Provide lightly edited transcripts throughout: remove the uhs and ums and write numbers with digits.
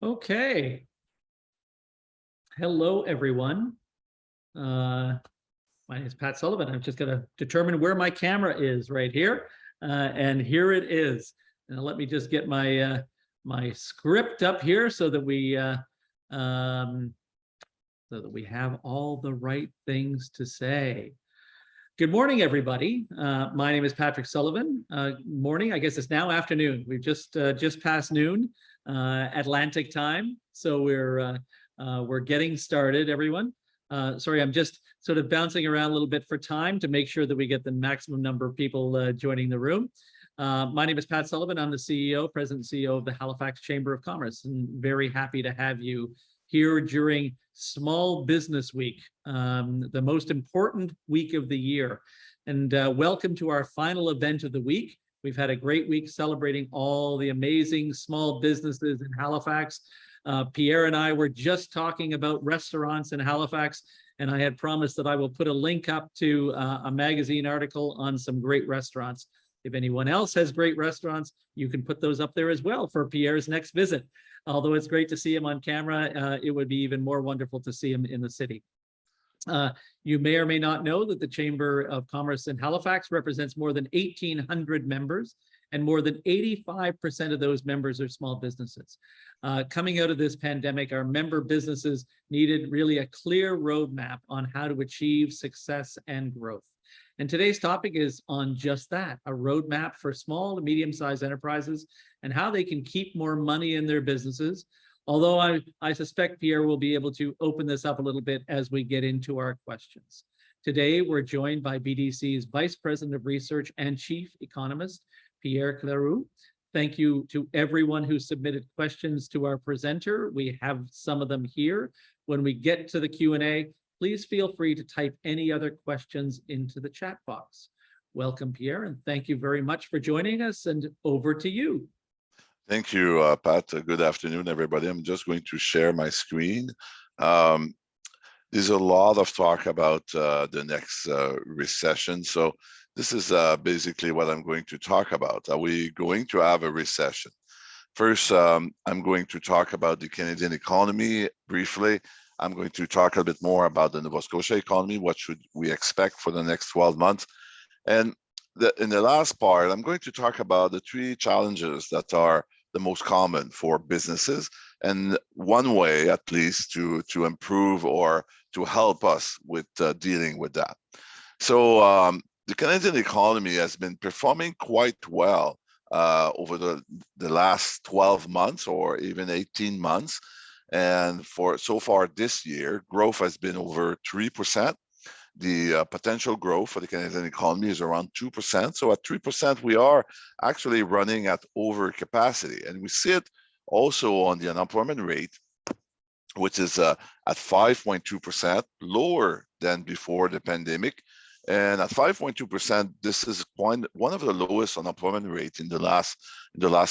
Okay. Hello, everyone. My name is Pat Sullivan. I'm just going to determine where my camera is right here. And here it is. And let me just get my my script up here so that we have all the right things to say. Good morning, everybody. My name is Patrick Sullivan. Morning, I guess it's now afternoon. We've just passed noon, Atlantic time. So we're getting started, everyone. Sorry, I'm just sort of bouncing around a little bit for time to make sure that we get the maximum number of people joining the room. My name is Pat Sullivan. I'm the CEO, President and CEO of the Halifax Chamber of Commerce, and very happy to have you here during Small Business Week, the most important week of the year. And welcome to our final event of the week. We've had a great week celebrating all the amazing small businesses in Halifax. Pierre and I were just talking about restaurants in Halifax, and I had promised that I will put a link up to a magazine article on some great restaurants. If anyone else has great restaurants, you can put those up there as well for Pierre's next visit. Although it's great to see him on camera, it would be even more wonderful to see him in the city. You may or may not know that the Chamber of Commerce in Halifax represents more than 1,800 members, and more than 85% of those members are small businesses. Coming out of this pandemic, our member businesses needed really a clear roadmap on how to achieve success and growth. And today's topic is on just that, a roadmap for small to medium-sized enterprises and how they can keep more money in their businesses. Although I suspect Pierre will be able to open this up a little bit as we get into our questions. Today, we're joined by BDC's Vice President of Research and Chief Economist, Pierre Cléroux. Thank you to everyone who submitted questions to our presenter. We have some of them here. When we get to the Q&A, please feel free to type any other questions into the chat box. Welcome, Pierre, and thank you very much for joining us, and over to you. Thank you, Pat. Good afternoon, everybody. I'm just going to share my screen. There's a lot of talk about the next recession. So this is basically what I'm going to talk about. Are we going to have a recession? First, I'm going to talk about the Canadian economy briefly. I'm going to talk a bit more about the Nova Scotia economy. What should we expect for the next 12 months? And in the last part, I'm going to talk about the three challenges that are the most common for businesses, and one way, at least, to improve or to help us with dealing with that. So the Canadian economy has been performing quite well over the last 12 months or even 18 months. And for so far this year, growth has been over 3%. The potential growth for the Canadian economy is around 2%. So at 3%, we are actually running at over capacity. And we see it also on the unemployment rate, which is at 5.2%, lower than before the pandemic. And at 5.2%, this is one of the lowest unemployment rates in the last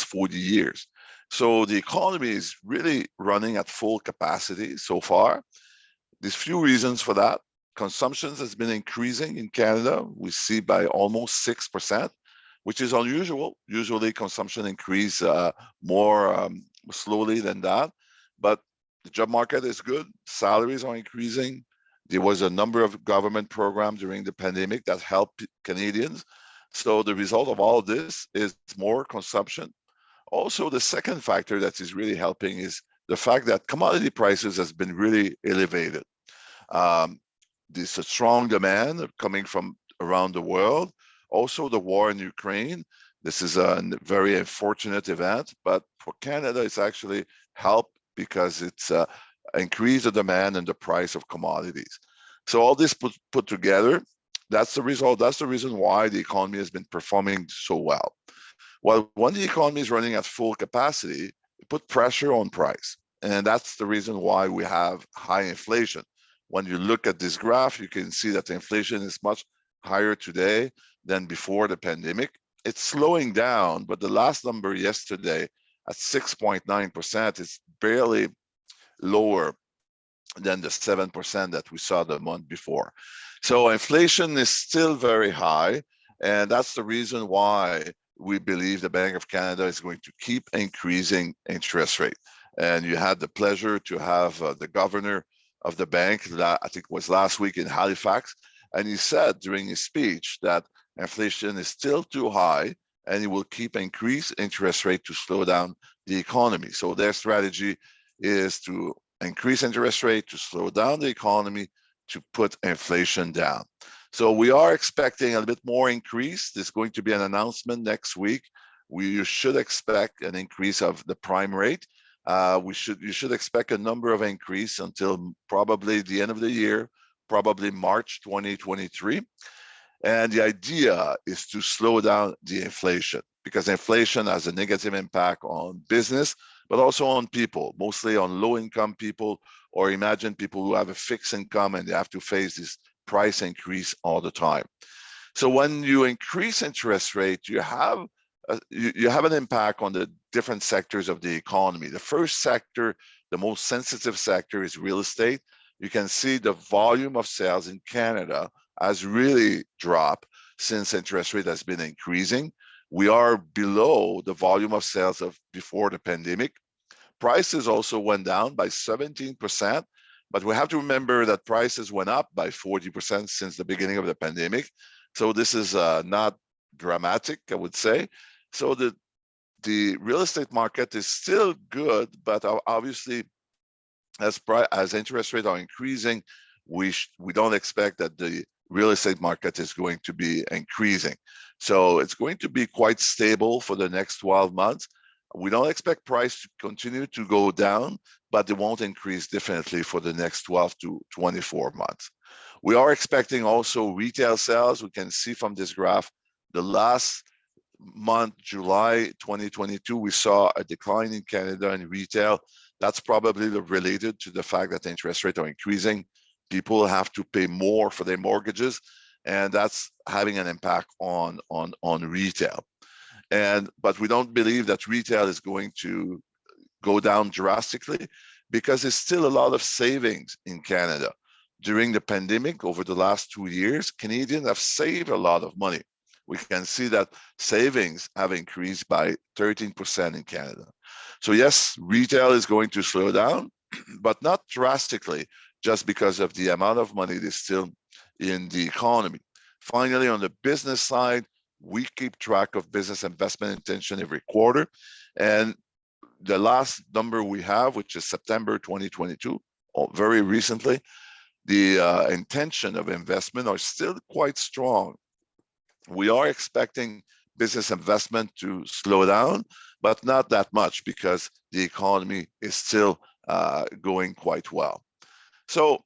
40 years. So the economy is really running at full capacity so far. There's few reasons for that. Consumption has been increasing in Canada. We see by almost 6%, which is unusual. Usually consumption increase more slowly than that. But the job market is good. Salaries are increasing. There was a number of government programs during the pandemic that helped Canadians. So the result of all of this is more consumption. Also, the second factor that is really helping is the fact that commodity prices has been really elevated. There's a strong demand coming from around the world. Also, the war in Ukraine. This is a very unfortunate event, but for Canada, it's actually helped because it's increased the demand and the price of commodities. So all this put together, that's the result. That's the reason why the economy has been performing so well. Well, when the economy is running at full capacity, it put pressure on price. And that's the reason why we have high inflation. When you look at this graph, you can see that the inflation is much higher today than before the pandemic. It's slowing down, but the last number yesterday at 6.9% is barely lower than the 7% that we saw the month before. So inflation is still very high, and that's the reason why we believe the Bank of Canada is going to keep increasing interest rate. And you had the pleasure to have the governor of the bank, that I think was last week in Halifax, and he said during his speech that inflation is still too high and he will keep increase interest rate to slow down the economy. So their strategy is to increase interest rate to slow down the economy to put inflation down. So we are expecting a little bit more increase. There's going to be an announcement next week. You should expect an increase of the prime rate. You should expect a number of increase until probably the end of the year, probably March 2023. And the idea is to slow down the inflation, because inflation has a negative impact on business, but also on people, mostly on low-income people, or imagine people who have a fixed income and they have to face this price increase all the time. So when you increase interest rate, you have an impact on the different sectors of the economy. The first sector, the most sensitive sector, is real estate. You can see the volume of sales in Canada has really dropped since interest rate has been increasing. We are below the volume of sales of before the pandemic. Prices also went down by 17%, but we have to remember that prices went up by 40% since the beginning of the pandemic. So this is not dramatic, I would say. So the real estate market is still good, but obviously as interest rates are increasing, we don't expect that the real estate market is going to be increasing. So it's going to be quite stable for the next 12 months. We don't expect price to continue to go down, but it won't increase definitely for the next 12 to 24 months. We are expecting also retail sales. We can see from this graph, the last month, July 2022, we saw a decline in Canada in retail. That's probably related to the fact that interest rates are increasing. People have to pay more for their mortgages, and that's having an impact on retail. But we don't believe that retail is going to go down drastically, because there's still a lot of savings in Canada. During the pandemic, over the last 2 years, Canadians have saved a lot of money. We can see that savings have increased by 13% in Canada. So yes, retail is going to slow down, but not drastically, just because of the amount of money that's still in the economy. Finally, on the business side, we keep track of business investment intention every quarter. And the last number we have, which is September 2022, very recently, the intention of investment are still quite strong. We are expecting business investment to slow down, but not that much, because the economy is still going quite well. So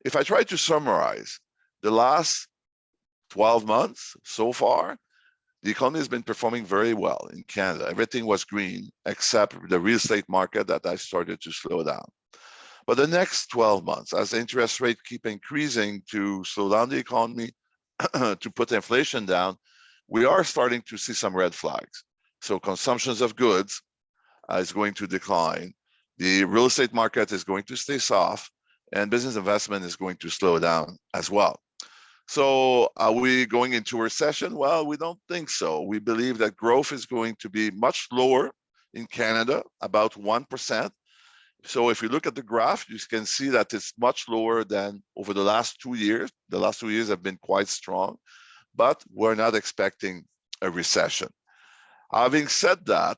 if I try to summarize the last 12 months so far, the economy has been performing very well in Canada. Everything was green except the real estate market that I started to slow down. But the next 12 months, as interest rates keep increasing to slow down the economy, to put inflation down, we are starting to see some red flags. So consumptions of goods is going to decline. The real estate market is going to stay soft, and business investment is going to slow down as well. So are we going into a recession? Well, we don't think so. We believe that growth is going to be much lower in Canada, about 1%. So if you look at the graph, you can see that it's much lower than over the last 2 years. The last 2 years have been quite strong, but we're not expecting a recession. Having said that,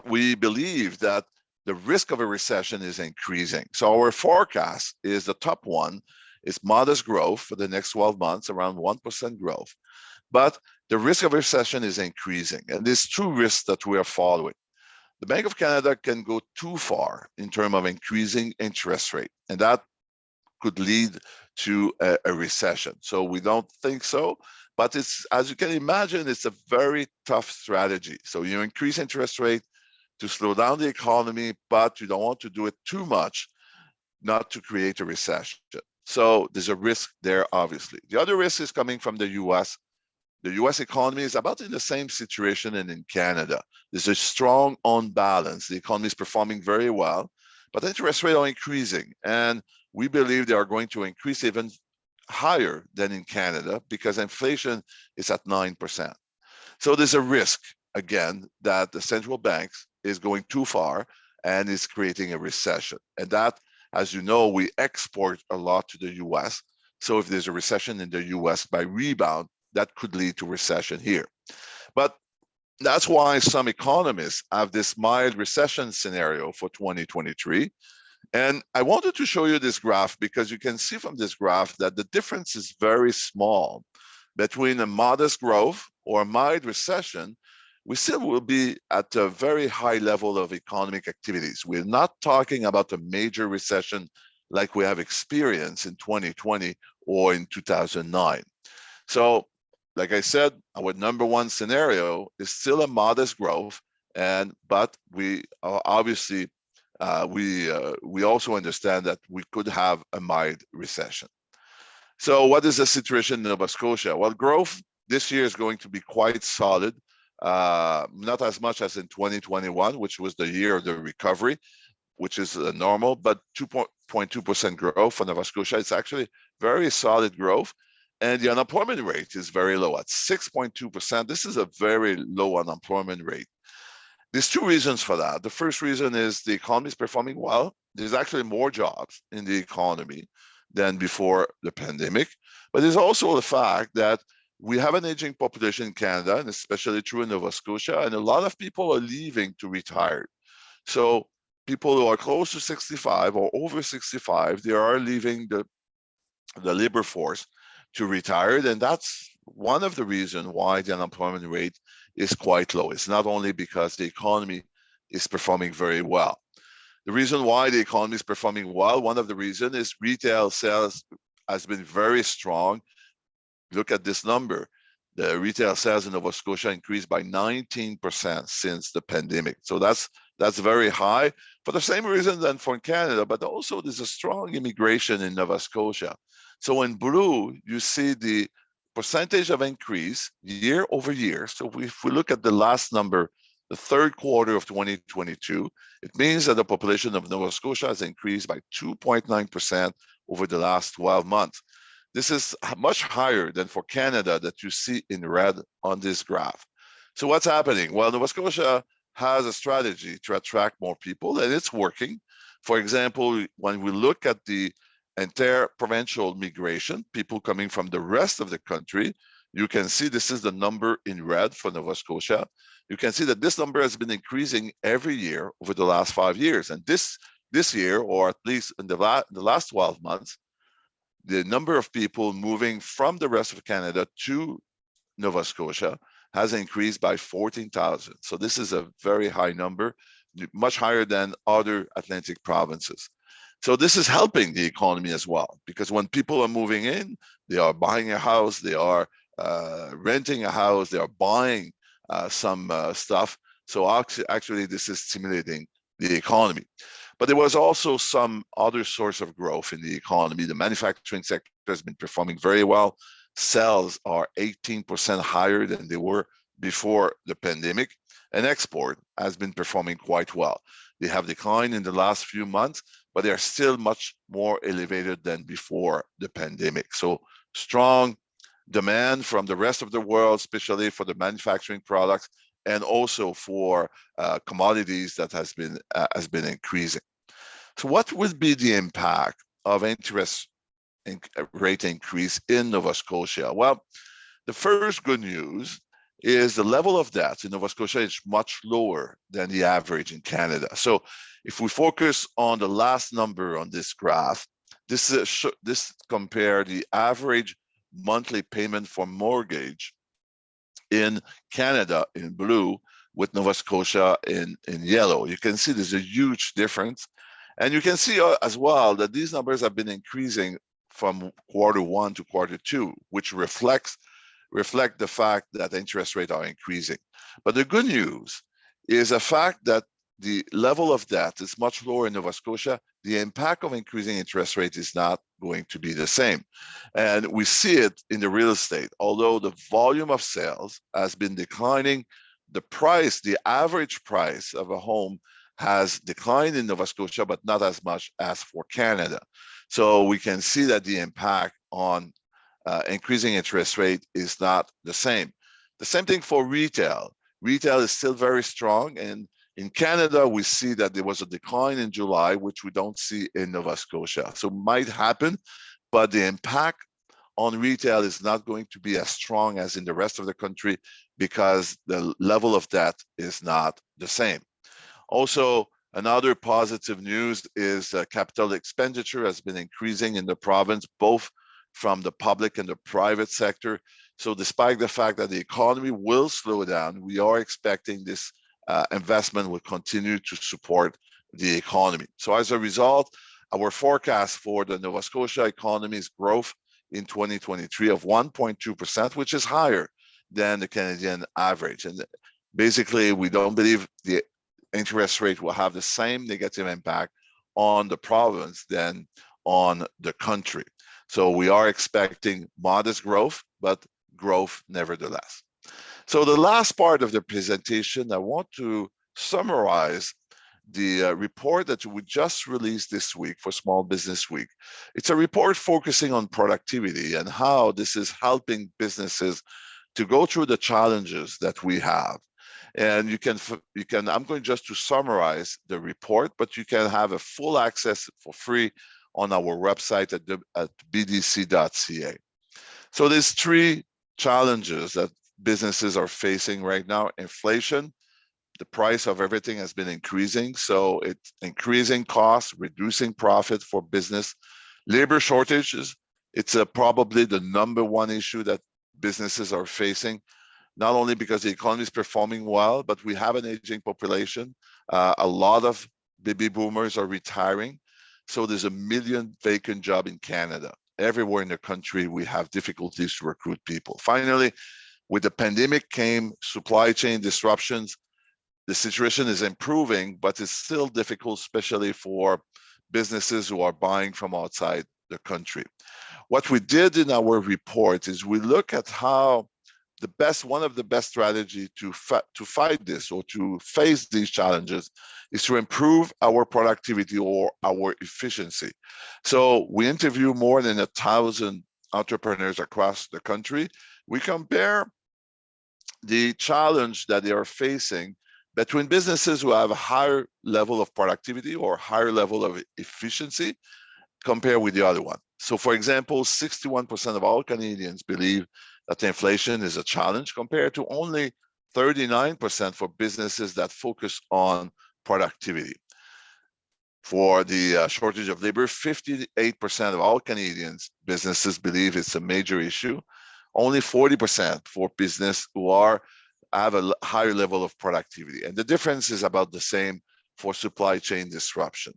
we believe that the risk of a recession is increasing. So our forecast is, the top one is modest growth for the next 12 months, around 1% growth. But the risk of recession is increasing, and there's two risks that we are following. The Bank of Canada can go too far in terms of increasing interest rate, and that could lead to a recession. So we don't think so, but it's, as you can imagine, it's a very tough strategy. So you increase interest rate to slow down the economy, but you don't want to do it too much, not to create a recession. So there's a risk there, obviously. The other risk is coming from the US. The US economy is about in the same situation and in Canada. There's a strong unbalance. The economy is performing very well, but interest rates are increasing. And we believe they are going to increase even higher than in Canada, because inflation is at 9%. So there's a risk, again, that the central banks is going too far and it's creating a recession. And that, as you know, we export a lot to the US. So if there's a recession in the US by rebound, that could lead to recession here. But that's why some economists have this mild recession scenario for 2023. And I wanted to show you this graph because you can see from this graph that the difference is very small between a modest growth or a mild recession. We still will be at a very high level of economic activities. We're not talking about a major recession like we have experienced in 2020 or in 2009. So, like I said, our number one scenario is still a modest growth, but we obviously we also understand that we could have a mild recession. So what is the situation in Nova Scotia? Well, growth this year is going to be quite solid, not as much as in 2021, which was the year of the recovery, which is normal, but 2.2% growth for Nova Scotia. It's actually very solid growth. And the unemployment rate is very low at 6.2%. This is a very low unemployment rate. There's two reasons for that. The first reason is the economy is performing well. There's actually more jobs in the economy than before the pandemic. But there's also the fact that we have an aging population in Canada, and especially true in Nova Scotia, and a lot of people are leaving to retire. So people who are close to 65 or over 65, they are leaving the labor force to retire, and that's one of the reasons why the unemployment rate is quite low. It's not only because the economy is performing very well. The reason why the economy is performing well, one of the reasons is retail sales has been very strong. Look at this number. The retail sales in Nova Scotia increased by 19% since the pandemic. So that's very high for the same reason than for Canada, but also there's a strong immigration in Nova Scotia. So in blue, you see the percentage of increase year over year. So if we look at the last number, the third quarter of 2022, it means that the population of Nova Scotia has increased by 2.9% over the last 12 months. This is much higher than for Canada that you see in red on this graph. So what's happening? Well, Nova Scotia has a strategy to attract more people, and it's working. For example, when we look at the inter-provincial migration, people coming from the rest of the country, you can see this is the number in red for Nova Scotia. You can see that this number has been increasing every year over the last 5 years. And this year, or at least in the last 12 months, the number of people moving from the rest of Canada to Nova Scotia has increased by 14,000. So this is a very high number, much higher than other Atlantic provinces. So this is helping the economy as well, because when people are moving in, they are buying a house, they are renting a house, they are buying some stuff. So actually, this is stimulating the economy. But there was also some other source of growth in the economy. The manufacturing sector has been performing very well. Sales are 18% higher than they were before the pandemic, and export has been performing quite well. They have declined in the last few months, but they are still much more elevated than before the pandemic. So strong demand from the rest of the world, especially for the manufacturing products, and also for commodities that has been increasing. So what would be the impact of interest rate increase in Nova Scotia? Well, the first good news is the level of debt in Nova Scotia is much lower than the average in Canada. So if we focus on the last number on this graph, this compare the average monthly payment for mortgage in Canada in blue with Nova Scotia in yellow. You can see there's a huge difference. And you can see as well that these numbers have been increasing from Q1 to Q2, which reflect the fact that interest rates are increasing. But the good news is the fact that the level of debt is much lower in Nova Scotia. The impact of increasing interest rates is not going to be the same. And we see it in the real estate. Although the volume of sales has been declining, the average price of a home has declined in Nova Scotia, but not as much as for Canada. So we can see that the impact on increasing interest rate is not the same. The same thing for retail. Retail is still very strong, and In Canada, we see that there was a decline in July, which we don't see in Nova Scotia. So it might happen, but the impact on retail is not going to be as strong as in the rest of the country because the level of debt is not the same. Also, another positive news is capital expenditure has been increasing in the province, both from the public and the private sector. So despite the fact that the economy will slow down, we are expecting this investment will continue to support the economy. So as a result, our forecast for the Nova Scotia economy's growth in 2023 of 1.2%, which is higher than the Canadian average. And basically, we don't believe the interest rate will have the same negative impact on the province than on the country. So we are expecting modest growth, but growth nevertheless. So the last part of the presentation, I want to summarize the report that we just released this week for Small Business Week. It's a report focusing on productivity and how this is helping businesses to go through the challenges that we have. And I'm going just to summarize the report, but you can have a full access for free on our website at bdc.ca. So there's three challenges that businesses are facing right now. Inflation, the price of everything has been increasing. So it's increasing costs, reducing profit for business. Labor shortages, it's probably the number one issue that businesses are facing, not only because the economy is performing well, but we have an aging population. A lot of baby boomers are retiring. So there's 1 million vacant jobs in Canada. Everywhere in the country, we have difficulties to recruit people. Finally, with the pandemic came supply chain disruptions. The situation is improving, but it's still difficult, especially for businesses who are buying from outside the country. What we did in our report is we look at how one of the best strategies to fight this or to face these challenges is to improve our productivity or our efficiency. So we interview more than 1,000 entrepreneurs across the country. We compare the challenge that they are facing between businesses who have a higher level of productivity or higher level of efficiency compared with the other one. So for example, 61% of all Canadians believe that inflation is a challenge compared to only 39% for businesses that focus on productivity. For the shortage of labor, 58% of all Canadians businesses believe it's a major issue. Only 40% for business who have a higher level of productivity. And the difference is about the same for supply chain disruption.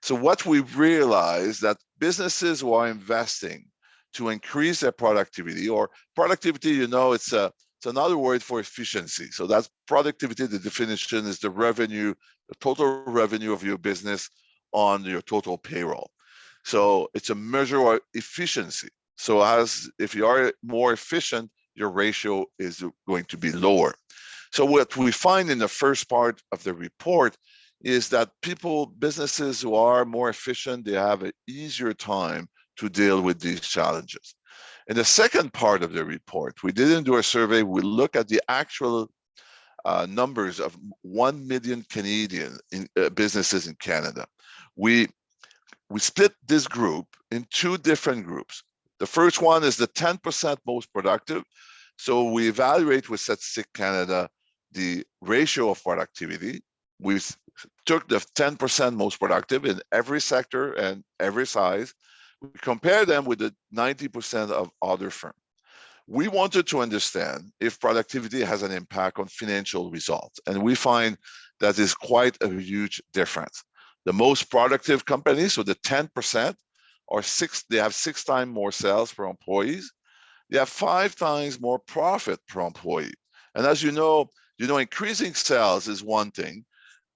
So what we realize that businesses who are investing to increase their productivity, or productivity, it's another word for efficiency. So that's productivity. The definition is the revenue, the total revenue of your business on your total payroll. So it's a measure of efficiency. So if you are more efficient, your ratio is going to be lower. So what we find in the first part of the report is that businesses who are more efficient, they have an easier time to deal with these challenges. In the second part of the report, we didn't do a survey. We look at the actual numbers of 1 million Canadian businesses in Canada. We split this group in two different groups. The first one is the 10% most productive. So we evaluate with Statistics Canada the ratio of productivity. We took the 10% most productive in every sector and every size. We compare them with the 90% of other firms. We wanted to understand if productivity has an impact on financial results. And we find that is quite a huge difference. The most productive companies, so the 10%, they have 6 times more sales per employees. They have 5 times more profit per employee. And as you know, increasing sales is one thing,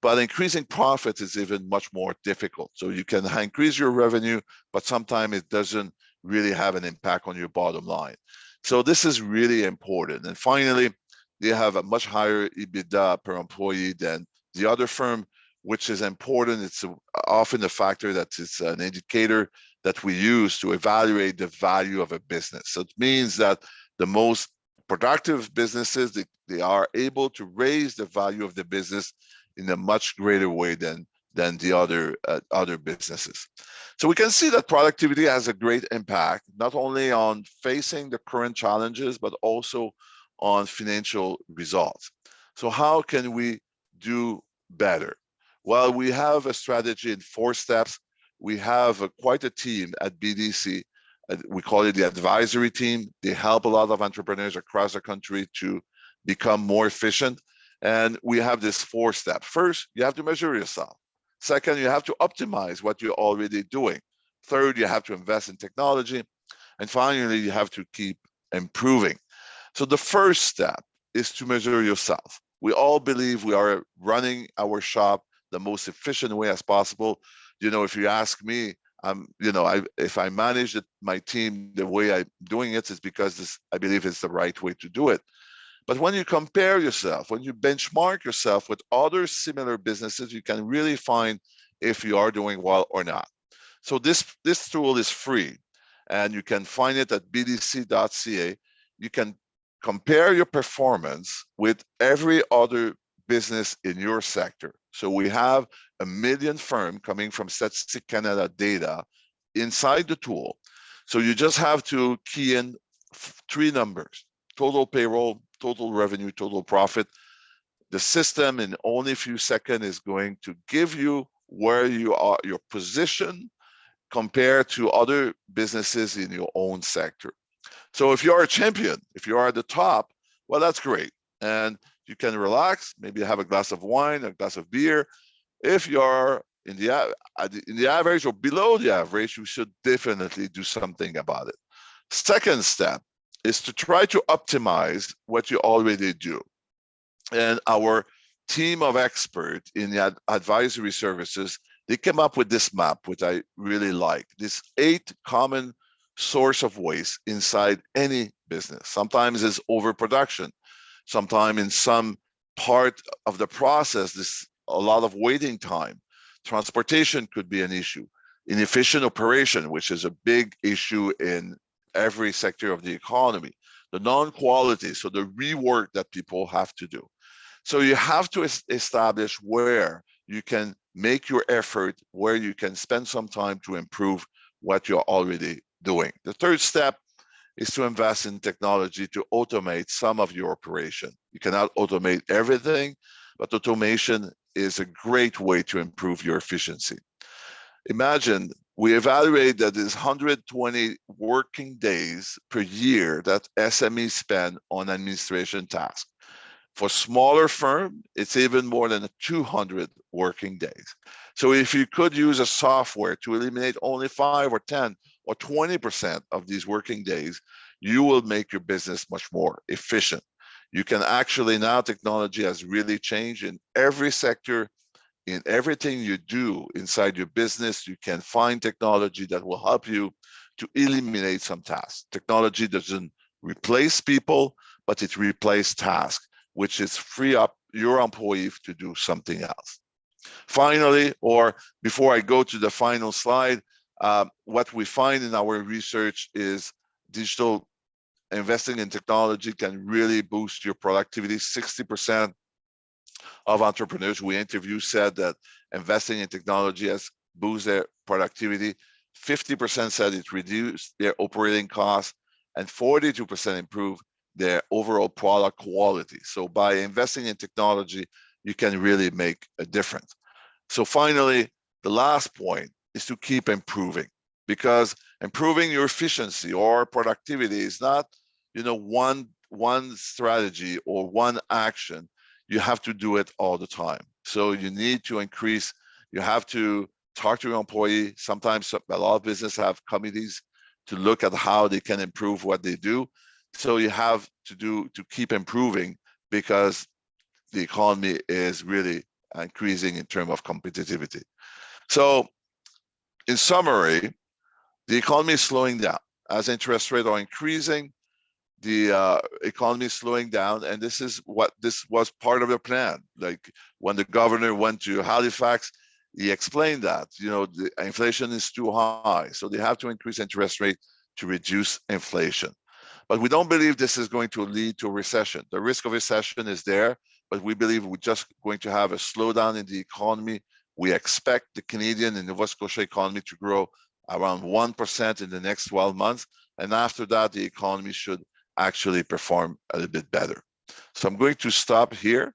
but increasing profit is even much more difficult. So you can increase your revenue, but sometimes it doesn't really have an impact on your bottom line. So this is really important. And finally, they have a much higher EBITDA per employee than the other firm, which is important. It's often a factor that it's an indicator that we use to evaluate the value of a business. So it means that the most productive businesses, they are able to raise the value of the business in a much greater way than the other businesses. So we can see that productivity has a great impact, not only on facing the current challenges, but also on financial results. So how can we do better? Well, we have a strategy in 4 steps. We have quite a team at BDC. We call it the advisory team. They help a lot of entrepreneurs across the country to become more efficient. And we have this 4 steps. First, you have to measure yourself. Second, you have to optimize what you're already doing. Third, you have to invest in technology. And finally, you have to keep improving. So the first step is to measure yourself. We all believe we are running our shop the most efficient way as possible. You know, if you ask me, if I manage my team the way I'm doing it, it's because I believe it's the right way to do it. But when you compare yourself, when you benchmark yourself with other similar businesses, you can really find if you are doing well or not. So this tool is free, and you can find it at bdc.ca. You can compare your performance with every other business in your sector. So we have 1 million firms coming from Statistics Canada data inside the tool. So you just have to key in 3 numbers: total payroll, total revenue, total profit. The system in only a few seconds is going to give you where you are, your position compared to other businesses in your own sector. So if you're a champion, if you are at the top, well, that's great. And you can relax, maybe have a glass of wine, a glass of beer. If you're in the average or below the average, you should definitely do something about it. Second step is to try to optimize what you already do. And our team of experts in the advisory services, they came up with this map, which I really like. This 8 common source of waste inside any business. Sometimes it's overproduction. Sometimes in some part of the process, there's a lot of waiting time. Transportation could be an issue. Inefficient operation, which is a big issue in every sector of the economy. The non-quality, so the rework that people have to do. So you have to establish where you can make your effort, where you can spend some time to improve what you're already doing. The third step is to invest in technology to automate some of your operation. You cannot automate everything, but automation is a great way to improve your efficiency. Imagine we evaluate that there's 120 working days per year that SMEs spend on administration tasks. For smaller firm, it's even more than 200 working days. So if you could use a software to eliminate only 5 or 10 or 20% of these working days, you will make your business much more efficient. You can actually, now technology has really changed in every sector. In everything you do inside your business, you can find technology that will help you to eliminate some tasks. Technology doesn't replace people, but it replaces tasks, which is free up your employee to do something else. Finally, or before I go to the final slide, what we find in our research is digital investing in technology can really boost your productivity. 60% of entrepreneurs we interviewed said that investing in technology has boosted their productivity. 50% said it reduced their operating costs, and 42% improved their overall product quality. So by investing in technology, you can really make a difference. So finally, the last point is to keep improving, because improving your efficiency or productivity is not, one strategy or one action. You have to do it all the time. So you need to increase, you have to talk to your employee. Sometimes a lot of businesses have committees to look at how they can improve what they do. So you have to keep improving, because the economy is really increasing in terms of competitivity. So in summary, the economy is slowing down. As interest rates are increasing, the economy is slowing down, and this was part of the plan. Like when the governor went to Halifax, he explained that the inflation is too high, so they have to increase interest rate to reduce inflation. But we don't believe this is going to lead to a recession. The risk of recession is there, but we believe we're just going to have a slowdown in the economy. We expect the Canadian and Nova Scotia economy to grow around 1% in the next 12 months. And after that, the economy should actually perform a little bit better. So I'm going to stop here,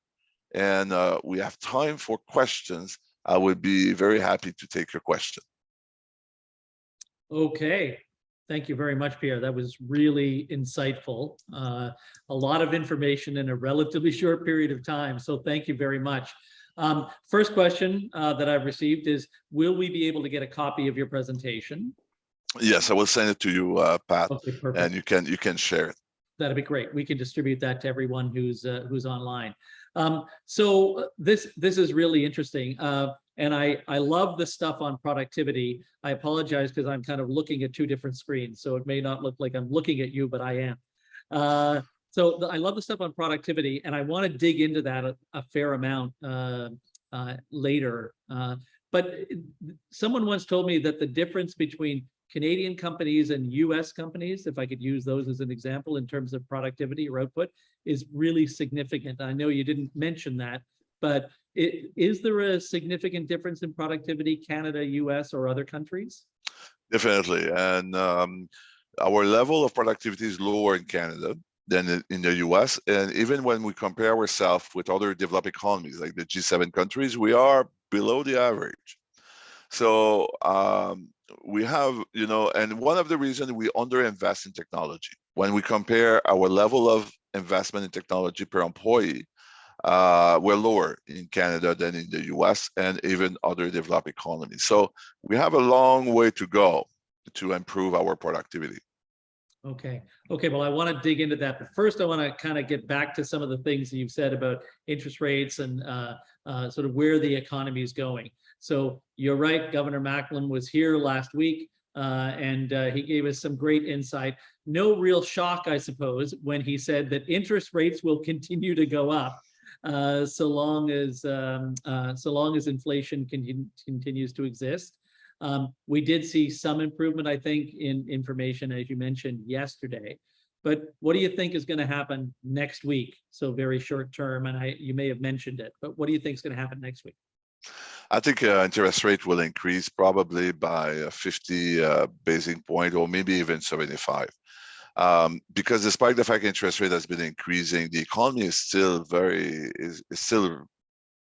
and we have time for questions. I would be very happy to take your question. Okay. Thank you very much, Pierre. That was really insightful. A lot of information in a relatively short period of time. So thank you very much. First question that I've received is, will we be able to get a copy of your presentation? Yes, I will send it to you, Pat, Okay, perfect. and you can share it. That'd be great. We can distribute that to everyone who's online. So this is really interesting. And I love the stuff on productivity. I apologize because I'm kind of looking at two different screens, so it may not look like I'm looking at you, but I am. So I love the stuff on productivity, and I want to dig into that a fair amount later. But someone once told me that the difference between Canadian companies and US companies, if I could use those as an example in terms of productivity or output, is really significant. I know you didn't mention that, but is there a significant difference in productivity, Canada, US, or other countries? Definitely. And our level of productivity is lower in Canada than in the US. And even when we compare ourselves with other developed economies like the G7 countries, we are below the average. So we have, and one of the reasons we underinvest in technology. When we compare our level of investment in technology per employee, we're lower in Canada than in the US and even other developed economies. So we have a long way to go to improve our productivity. Okay. Well, I want to dig into that, but first I want to kind of get back to some of the things that you've said about interest rates and sort of where the economy is going. So you're right, Governor Macklin was here last week, and he gave us some great insight. No real shock, I suppose, when he said that interest rates will continue to go up so long as inflation continues to exist. We did see some improvement, I think, in information, as you mentioned yesterday. But what do you think is going to happen next week? So very short term, and you may have mentioned it, but what do you think is going to happen next week? I think interest rate will increase probably by 50 basis point, or maybe even 75. Because despite the fact interest rate has been increasing, the economy is still still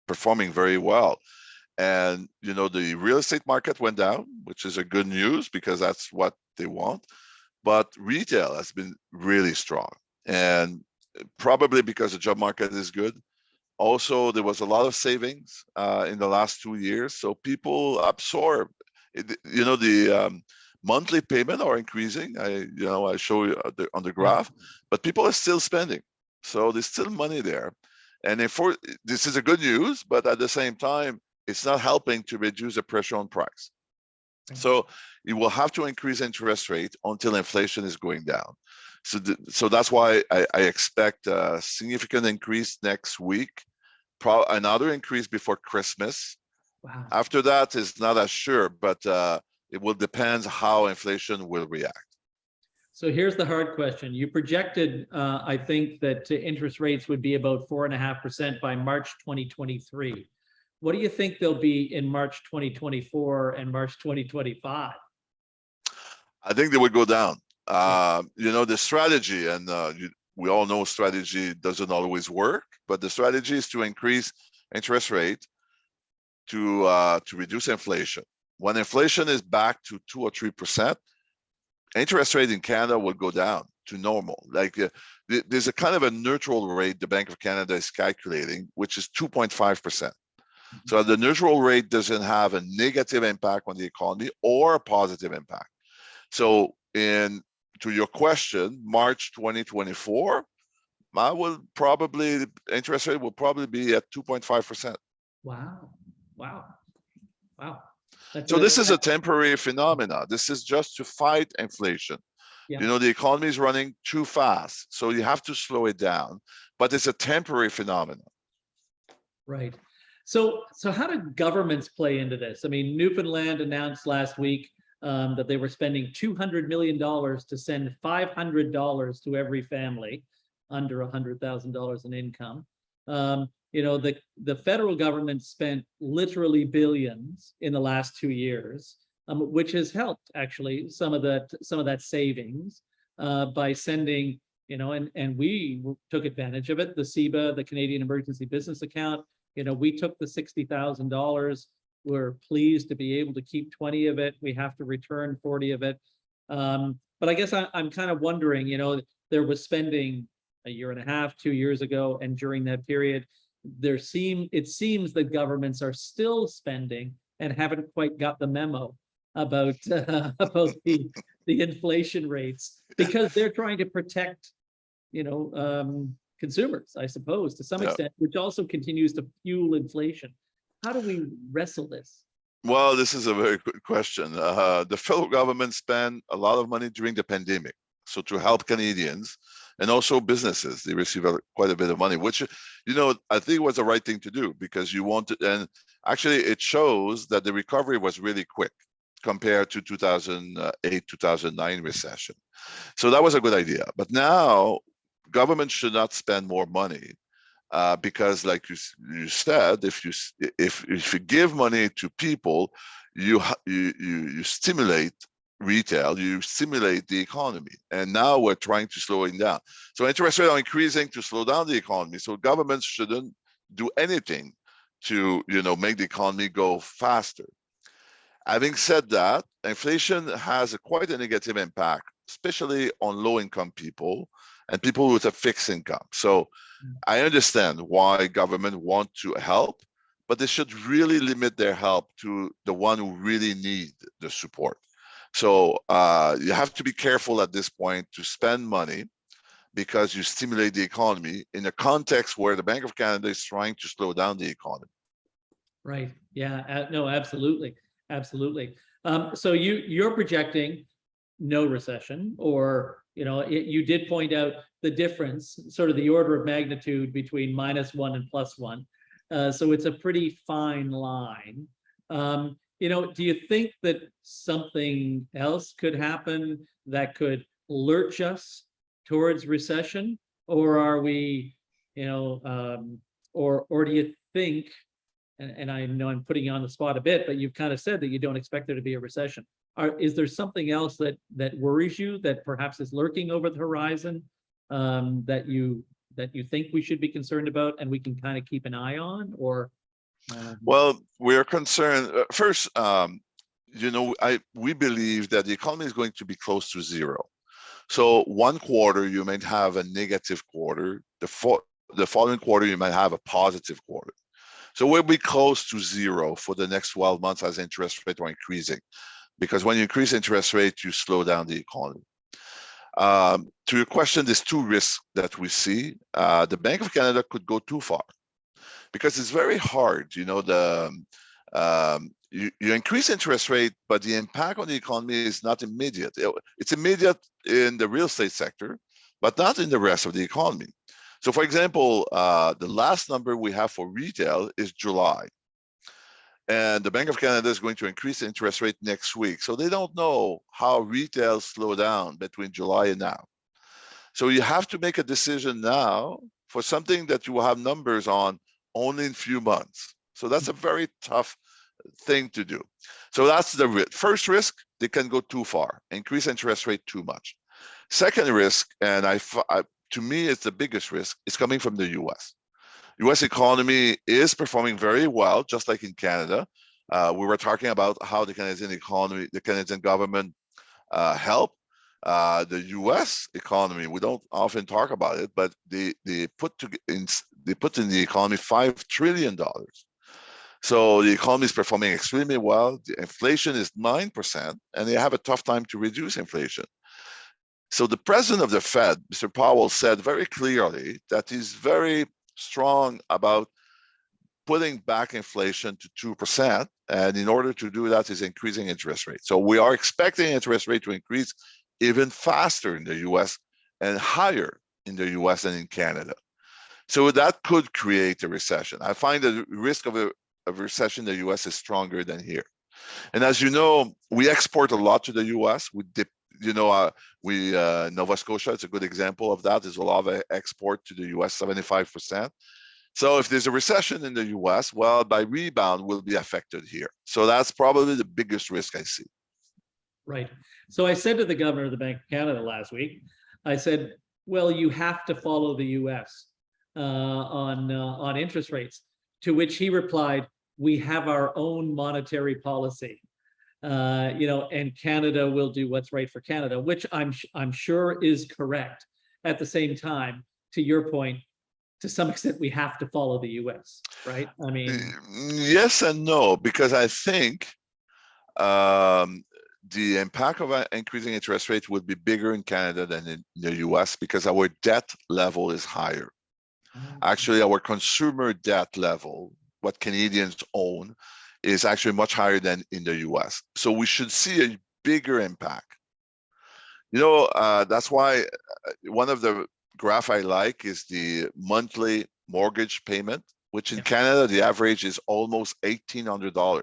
performing very well. And the real estate market went down, which is a good news because that's what they want. But retail has been really strong, and probably because the job market is good. Also, there was a lot of savings in the last 2 years, so people absorb. The monthly payment are increasing. I show you on the graph, but people are still spending, so there's still money there. And this is a good news, but at the same time, it's not helping to reduce the pressure on price. So you will have to increase interest rate until inflation is going down. So that's why I expect a significant increase next week, another increase before Christmas. Wow. After that is not as sure, but it will depend how inflation will react. So here's the hard question. You projected, I think, that interest rates would be about 4.5% by March 2023. What do you think they'll be in March 2024 and March 2025? I think they would go down. The strategy, and we all know strategy doesn't always work, but the strategy is to increase interest rate to reduce inflation. When inflation is back to 2 or 3%, interest rate in Canada will go down to normal. Like there's a kind of a neutral rate the Bank of Canada is calculating, which is 2.5%. So the neutral rate doesn't have a negative impact on the economy or a positive impact. So to your question, March 2024, interest rate will probably be at 2.5%. Wow. So this is a temporary phenomena. This is just to fight inflation. Yeah. The economy is running too fast, so you have to slow it down, but it's a temporary phenomenon. Right. So how do governments play into this? I mean, Newfoundland announced last week that they were spending $200 million to send $500 to every family under $100,000 in income. the federal government spent literally billions in the last 2 years, which has helped actually some of that savings by sending, and we took advantage of it. The CEBA, the Canadian Emergency Business Account, we took the $60,000. We're pleased to be able to keep 20 of it. We have to return 40 of it. But I guess I'm kind of wondering, there was spending a year and a half, 2 years ago, and during that period, it seems that governments are still spending and haven't quite got the memo about about the inflation rates, because they're trying to protect, consumers, I suppose, to some extent, which also continues to fuel inflation. How do we wrestle this? Well, this is a very good question. The federal government spent a lot of money during the pandemic, so to help Canadians and also businesses. They received quite a bit of money, which, I think was the right thing to do, because you wanted, and actually it shows that the recovery was really quick compared to 2008, 2009 recession. So that was a good idea. But now government should not spend more money. Because, like you said, if you give money to people, you stimulate retail, you stimulate the economy, and now we're trying to slow it down. So interest rates are increasing to slow down the economy. So governments shouldn't do anything to make the economy go faster. Having said that, inflation has quite a negative impact, especially on low-income people and people with a fixed income. So I understand why government want to help, but they should really limit their help to the one who really need the support. So you have to be careful at this point to spend money, because you stimulate the economy in a context where the Bank of Canada is trying to slow down the economy. Right. Yeah. No, absolutely. Absolutely. So you're projecting no recession, or you did point out the difference, sort of the order of magnitude between -1 and +1. So it's a pretty fine line. Do you think that something else could happen that could lurch us towards recession, or are we, or do you think? And I know I'm putting you on the spot a bit, but you've kind of said that you don't expect there to be a recession. Is there something else that worries you, that perhaps is lurking over the horizon, that you think we should be concerned about and we can kind of keep an eye on? Or well, we're concerned first. We believe that the economy is going to be close to zero. So one quarter you might have a negative quarter. The following quarter you might have a positive quarter. So we'll be close to zero for the next 12 months as interest rates are increasing, because when you increase interest rates, you slow down the economy. To your question, there's two risks that we see. The Bank of Canada could go too far, because it's very hard. You increase interest rate, but the impact on the economy is not immediate. It's immediate in the real estate sector, but not in the rest of the economy. So, for example, the last number we have for retail is July. And the Bank of Canada is going to increase the interest rate next week. So they don't know how retail slow down between July and now. So you have to make a decision now for something that you will have numbers on only in a few months. So that's a very tough thing to do. So that's the first risk. They can go too far, increase interest rate too much. Second risk, and to me, it's the biggest risk, is coming from the US. US economy is performing very well, just like in Canada. We were talking about how the Canadian economy, the Canadian government helped the US economy. We don't often talk about it, but they put in the economy $5 trillion. So the economy is performing extremely well. The inflation is 9%, and they have a tough time to reduce inflation. So the president of the Fed, Mr. Powell, said very clearly that he's very strong about putting back inflation to 2%. And in order to do that, he's increasing interest rates. So we are expecting interest rate to increase even faster in the US and higher in the US than in Canada. So that could create a recession. I find the risk of a recession in the US is stronger than here. And as you know, we export a lot to the US. Nova Scotia is a good example of that. There's a lot of export to the US, 75%. So if there's a recession in the US, well, by rebound, we'll be affected here. So that's probably the biggest risk I see. Right. So I said to the governor of the Bank of Canada last week, I said, well, you have to follow the US on interest rates, to which he replied, we have our own monetary policy. And Canada will do what's right for Canada, which I'm sure is correct. At the same time, to your point, to some extent, we have to follow the US, right? I mean, yes and no, because I think the impact of increasing interest rates would be bigger in Canada than in the US because our debt level is higher. Actually, our consumer debt level, what Canadians own, is actually much higher than in the US. So we should see a bigger impact. That's why one of the graph I like is the monthly mortgage payment, which in Canada, the average is almost $1,800.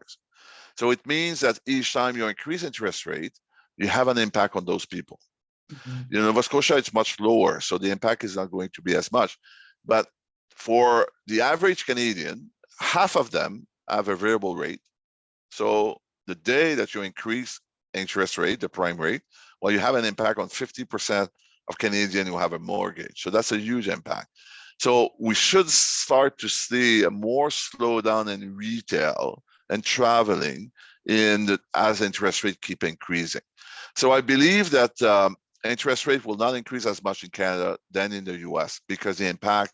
So it means that each time you increase interest rate, you have an impact on those people. In Nova Scotia, it's much lower, so the impact is not going to be as much. But for the average Canadian, half of them have a variable rate. So the day that you increase interest rate, the prime rate, well, you have an impact on 50% of Canadians who have a mortgage. So that's a huge impact. So we should start to see a more slowdown in retail and traveling as interest rates keep increasing. So I believe that interest rate will not increase as much in Canada than in the US because the impact,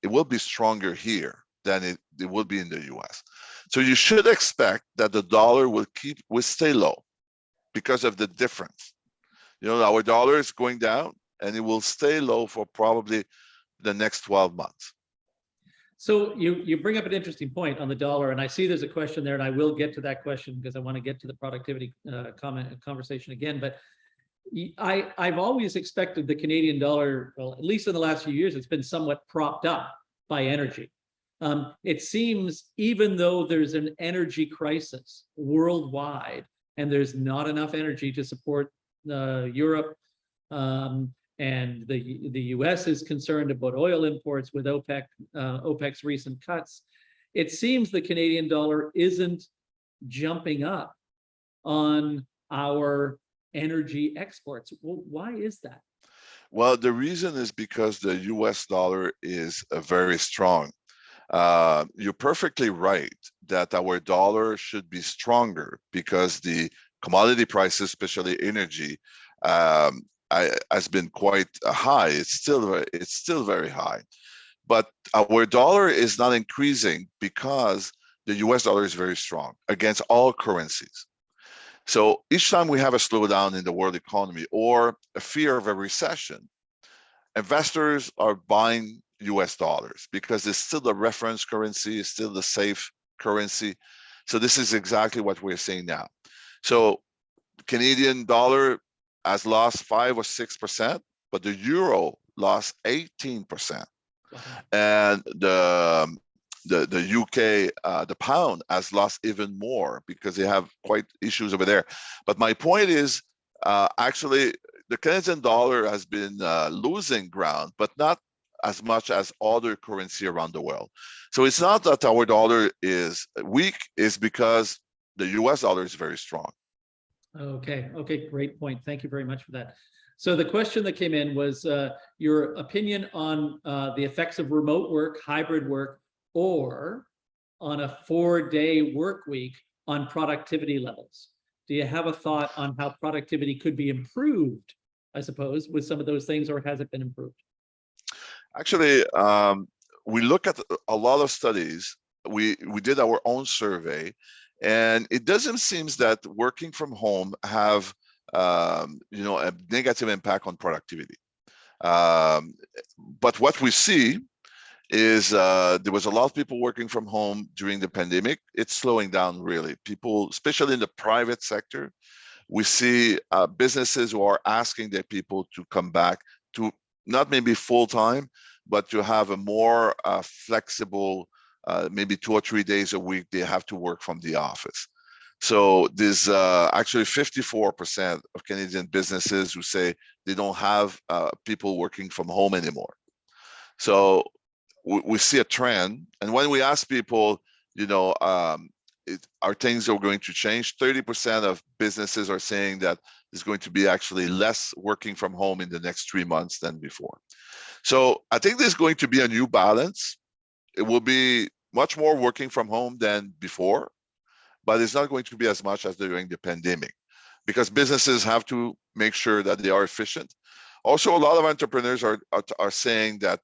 it will be stronger here than it will be in the US. So you should expect that the dollar will stay low because of the difference. Our dollar is going down and it will stay low for probably the next 12 months. So you bring up an interesting point on the dollar, and I see there's a question there, and I will get to that question because I want to get to the productivity conversation again. But I've always expected the Canadian dollar, well, at least in the last few years, it's been somewhat propped up by energy. It seems even though there's an energy crisis worldwide, and there's not enough energy to support Europe, and the US is concerned about oil imports with OPEC's recent cuts, it seems the Canadian dollar isn't jumping up on our energy exports. Well, why is that? Well, the reason is because the US dollar is very strong. You're perfectly right that our dollar should be stronger because the commodity prices, especially energy, has been quite high. It's still very high, but our dollar is not increasing because the US dollar is very strong against all currencies. So each time we have a slowdown in the world economy or a fear of a recession, investors are buying US dollars because it's still the reference currency, it's still the safe currency. So this is exactly what we're seeing now. So Canadian dollar has lost 5 or 6%, but the euro lost 18%. And the UK, the pound has lost even more because they have quite issues over there. But my point is, actually, the Canadian dollar has been losing ground, but not as much as other currency around the world. So it's not that our dollar is weak, it's because the US dollar is very strong. Okay, great point. Thank you very much for that. So the question that came in was your opinion on the effects of remote work, hybrid work, or on a 4-day work week on productivity levels. Do you have a thought on how productivity could be improved, I suppose, with some of those things, or has it been improved? Actually, we look at a lot of studies. We did our own survey, and it doesn't seem that working from home have a negative impact on productivity. But what we see is there was a lot of people working from home during the pandemic. It's slowing down really. People, especially in the private sector, we see businesses who are asking their people to come back to not maybe full-time, but to have a more flexible, maybe 2 or 3 days a week, they have to work from the office. So there's actually 54% of Canadian businesses who say they don't have people working from home anymore. So we see a trend. And when we ask people, are things are going to change, 30% of businesses are saying that there's going to be actually less working from home in the next 3 months than before. So I think there's going to be a new balance. It will be much more working from home than before, but it's not going to be as much as during the pandemic, because businesses have to make sure that they are efficient. Also, a lot of entrepreneurs are saying that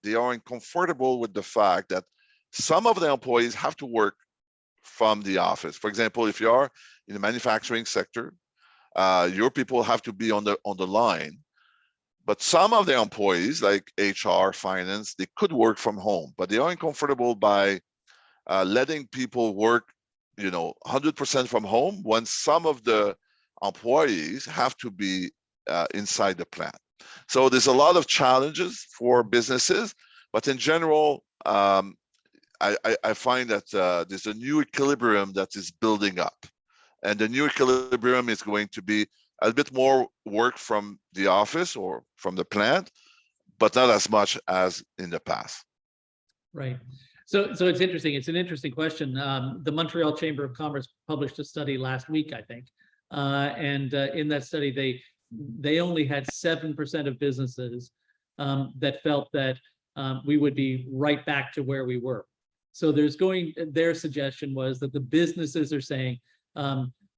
they are uncomfortable with the fact that some of the employees have to work from the office. For example, if you are in the manufacturing sector, your people have to be on the line. But some of the employees, like HR, finance, they could work from home, but they are uncomfortable by letting people work, 100% from home when some of the employees have to be inside the plant. So there's a lot of challenges for businesses, but in general, I find that there's a new equilibrium that is building up, and the new equilibrium is going to be a bit more work from the office or from the plant, but not as much as in the past. Right. So it's interesting. It's an interesting question. The Montreal Chamber of Commerce published a study last week, I think, and in that study, they only had 7% of businesses that felt that we would be right back to where we were. So their suggestion was that the businesses are saying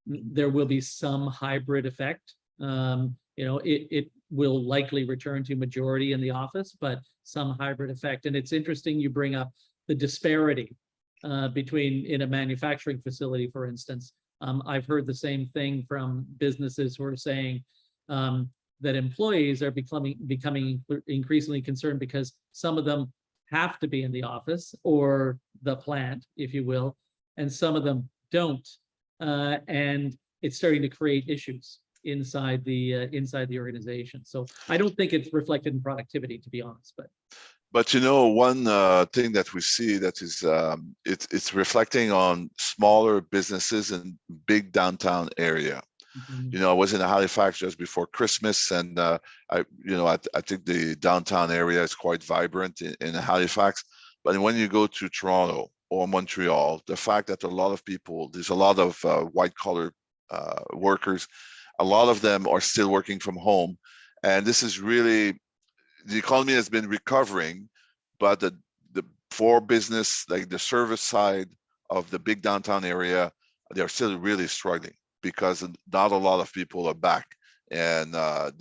there will be some hybrid effect. It will likely return to majority in the office, but some hybrid effect. And it's interesting you bring up the disparity between in a manufacturing facility, for instance. I've heard the same thing from businesses who are saying that employees are becoming increasingly concerned because some of them have to be in the office or the plant, if you will, and some of them don't. And it's starting to create issues inside the organization. So I don't think it's reflected in productivity, to be honest. But one thing that we see that is it's reflecting on smaller businesses in big downtown area. I was in Halifax just before Christmas, and I think the downtown area is quite vibrant in Halifax. But when you go to Toronto or Montreal, the fact that there's a lot of white collar workers, a lot of them are still working from home, and this is really, the economy has been recovering, but the for business, like the service side of the big downtown area, they're still really struggling because not a lot of people are back, and a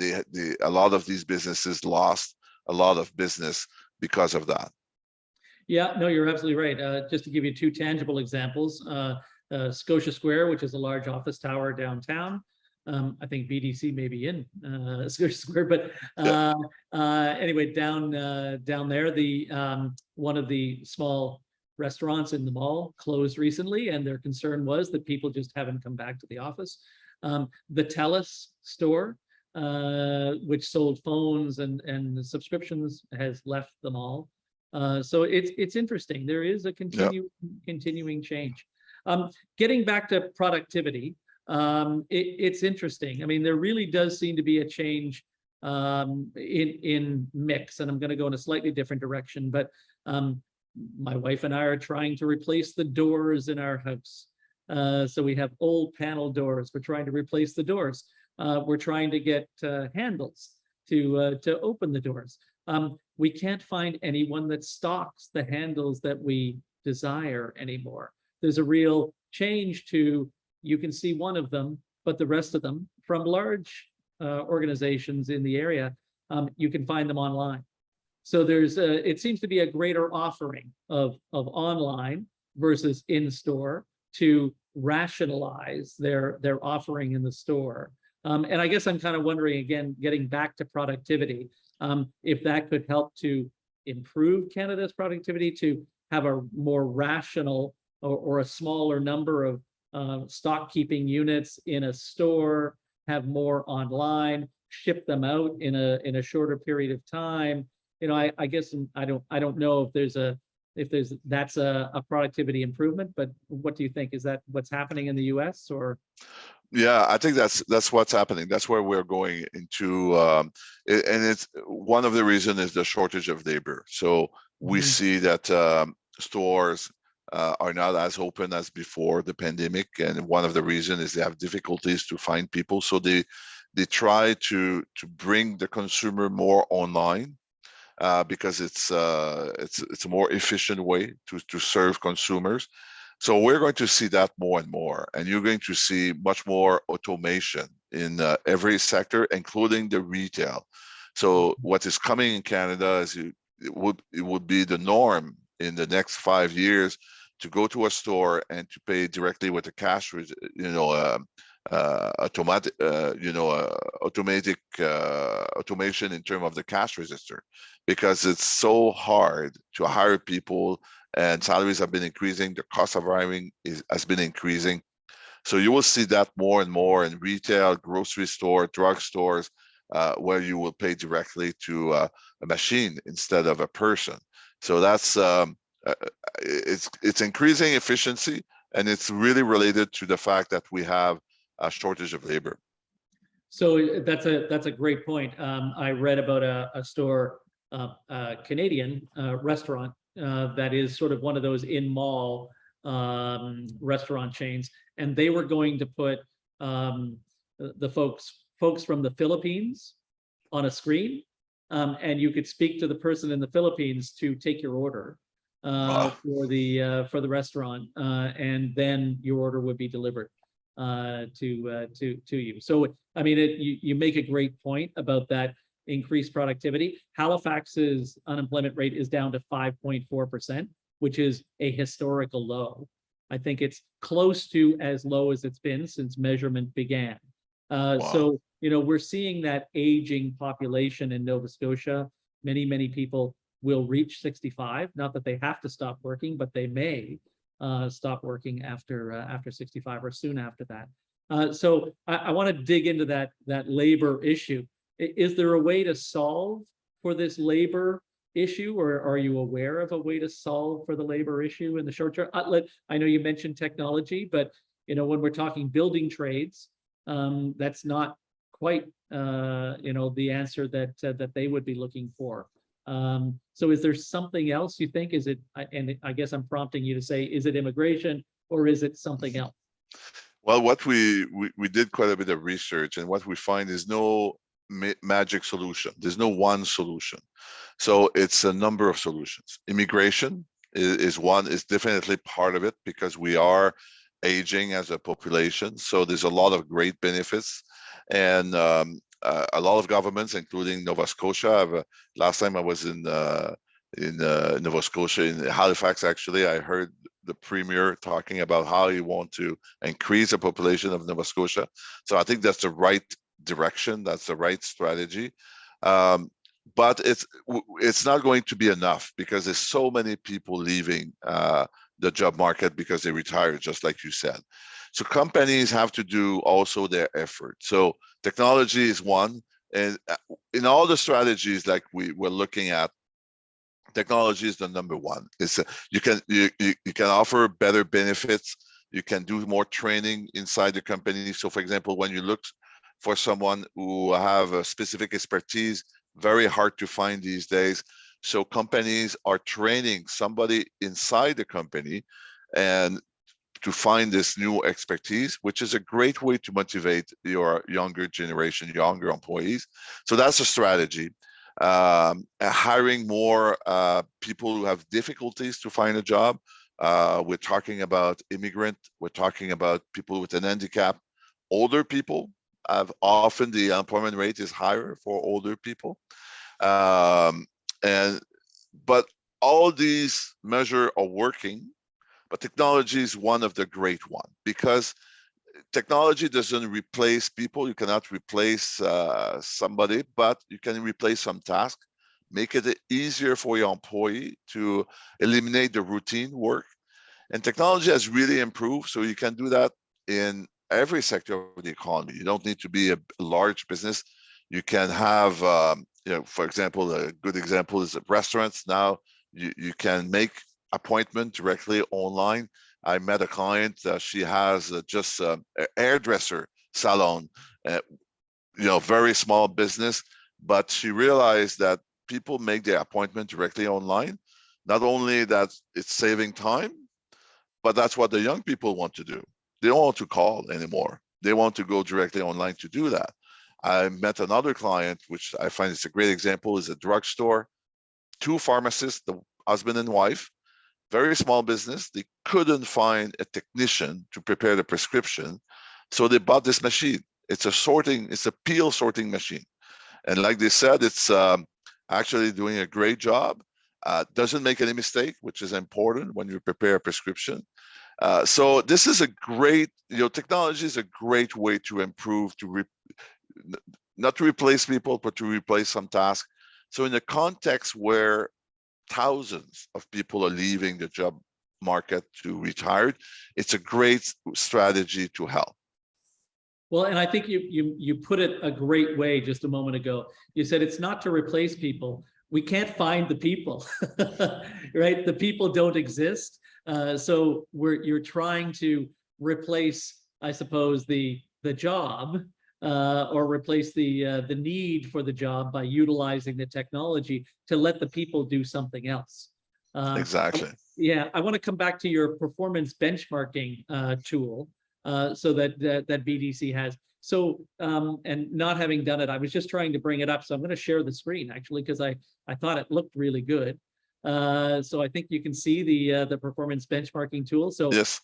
lot of these businesses lost a lot of business because of that. Yeah, no, you're absolutely right. Just to give you two tangible examples, Scotia Square, which is a large office tower downtown. I think BDC may be in Scotia Square, but anyway, down there, the one of the small restaurants in the mall closed recently, and their concern was that people just haven't come back to the office. The TELUS store, which sold phones and subscriptions, has left the mall. So it's interesting. There is a continuing change. Getting back to productivity, it's interesting. I mean, there really does seem to be a change in mix, and I'm going to go in a slightly different direction, but my wife and I are trying to replace the doors in our house. So we have old panel doors. We're trying to replace the doors. We're trying to get handles to open the doors. We can't find anyone that stocks the handles that we desire anymore. There's a real change to, you can see one of them, but the rest of them from large organizations in the area, you can find them online. So there's it seems to be a greater offering of online versus in-store to rationalize their offering in the store. And I guess I'm kind of wondering, again, getting back to productivity, if that could help to improve Canada's productivity, to have a more rational or a smaller number of stock keeping units in a store, have more online, ship them out in a shorter period of time. I guess I don't know if that's a productivity improvement, but what do you think? Is that what's happening in the US or? Yeah, I think that's what's happening. That's where we're going into, and it's one of the reasons is the shortage of labor. So we Mhm. see that stores are not as open as before the pandemic, and one of the reasons is they have difficulties to find people. So they try to bring the consumer more online because it's a more efficient way to serve consumers. So we're going to see that more and more, and you're going to see much more automation in every sector, including the retail. So what is coming in Canada is it would be the norm in the next 5 years to go to a store and to pay directly with a cash, automatic, automatic automation in terms of the cash register, because it's so hard to hire people and salaries have been increasing. The cost of hiring has been increasing. So you will see that more and more in retail, grocery store, drug stores, where you will pay directly to a machine instead of a person. So that's it's increasing efficiency, and it's really related to the fact that we have a shortage of labor. So that's a great point. I read about a store, Canadian restaurant that is sort of one of those in mall restaurant chains, and they were going to put the folks from the Philippines on a screen, and you could speak to the person in the Philippines to take your order Wow. for the restaurant, and then your order would be delivered to you. So I mean, you make a great point about that increased productivity. Halifax's unemployment rate is down to 5.4%, which is a historical low. I think it's close to as low as it's been since measurement began. Wow. So, we're seeing that aging population in Nova Scotia. Many people will reach 65. Not that they have to stop working, but they may stop working after 65 or soon after that. So I want to dig into that labor issue. Is there a way to solve for this labor issue, or are you aware of a way to solve for the labor issue in the short term? I know you mentioned technology, but when we're talking building trades, that's not quite the answer that they would be looking for. So is there something else you think? Is it, and I guess I'm prompting you to say, is it immigration or is it something else? Well, what we did quite a bit of research, and what we find is no magic solution. There's no one solution. So it's a number of solutions. Immigration is one, is definitely part of it, because we are aging as a population. So there's a lot of great benefits, and a lot of governments, including Nova Scotia. Last time I was in Nova Scotia, in Halifax, actually, I heard the premier talking about how he wants to increase the population of Nova Scotia. So I think that's the right direction. That's the right strategy. But it's not going to be enough, because there's so many people leaving the job market because they retire, just like you said. So companies have to do also their effort. So technology is one, and in all the strategies like we're looking at, technology is the number one. It's you can offer better benefits. You can do more training inside the company. So, for example, when you look for someone who have a specific expertise, very hard to find these days. So companies are training somebody inside the company and to find this new expertise, which is a great way to motivate your younger generation, younger employees. So that's a strategy. Hiring more people who have difficulties to find a job. We're talking about immigrant. We're talking about people with an handicap. Older people have often the unemployment rate is higher for older people. But all these measures are working, but technology is one of the great one, because technology doesn't replace people. You cannot replace somebody, but you can replace some tasks, make it easier for your employee to eliminate the routine work. And technology has really improved, so you can do that in every sector of the economy. You don't need to be a large business. You can have, for example, a good example is restaurants. Now you can make appointment directly online, I met a client, she has just an hairdresser salon, very small business, but she realized that people make their appointment directly online. Not only that it's saving time, but that's what the young people want to do. They don't want to call anymore. They want to go directly online to do that. I met another client, which I find is a great example, is a drugstore, two pharmacists, the husband and wife, very small business. They couldn't find a technician to prepare the prescription. So they bought this machine. It's a pill sorting machine. And like they said, it's actually doing a great job. Doesn't make any mistake, which is important when you prepare a prescription. So this is a great, technology is a great way to improve, not to replace people, but to replace some tasks. So in a context where thousands of people are leaving the job market to retire, it's a great strategy to help. Well, and I think you put it a great way just a moment ago. You said it's not to replace people. We can't find the people, right? The people don't exist. So you're trying to replace, I suppose, the job, or replace the need for the job by utilizing the technology to let the people do something else. Exactly. Yeah, I want to come back to your performance benchmarking tool. So that BDC has. So, and not having done it, I was just trying to bring it up. So I'm going to share the screen actually, because I thought it looked really good. So I think you can see the performance benchmarking tool. So yes,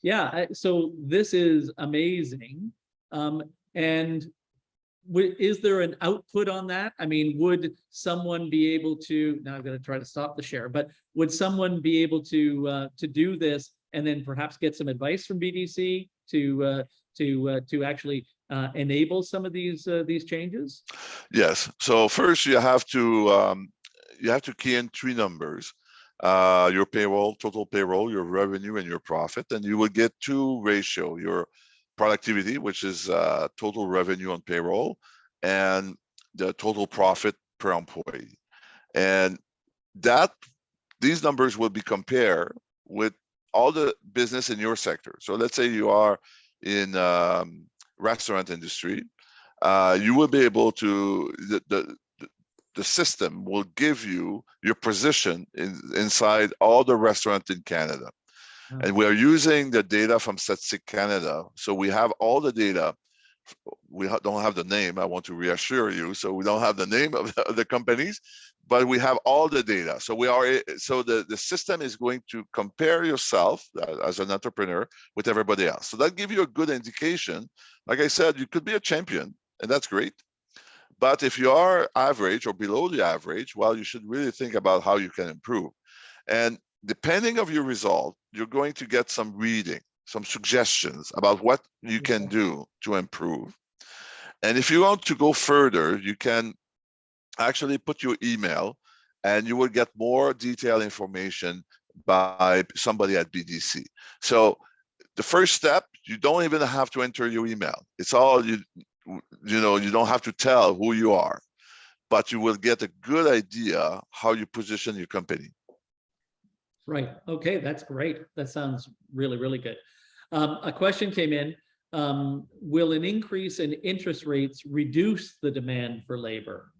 yeah, so this is amazing. And is there an output on that? I mean, would someone be able to? Now I'm going to try to stop the share, but would someone be able to do this and then perhaps get some advice from BDC to actually enable some of these changes? Yes. So first you have to key in three numbers: your payroll, total payroll, your revenue, and your profit, and you will get two ratio: your productivity, which is total revenue on payroll, and the total profit per employee. And these numbers will be compared with all the business in your sector. So let's say you are in restaurant industry, you will be able to, the system will give you your position inside all the restaurants in Canada. And we are using the data from Statistic Canada. So we have all the data. We don't have the name, I want to reassure you. So we don't have the name of the companies, but we have all the data. So the system is going to compare yourself as an entrepreneur with everybody else. So that gives you a good indication. Like I said, you could be a champion, and that's great. But if you are average or below the average, well, you should really think about how you can improve. And depending on your result, you're going to get some reading, some suggestions about what you can do to improve. And if you want to go further, you can actually put your email and you will get more detailed information by somebody at BDC. So the first step, you don't even have to enter your email. It's all, you don't have to tell who you are, but you will get a good idea how you position your company. Right. Okay, that's great. That sounds really, really good. A question came in. Will an increase in interest rates reduce the demand for labor?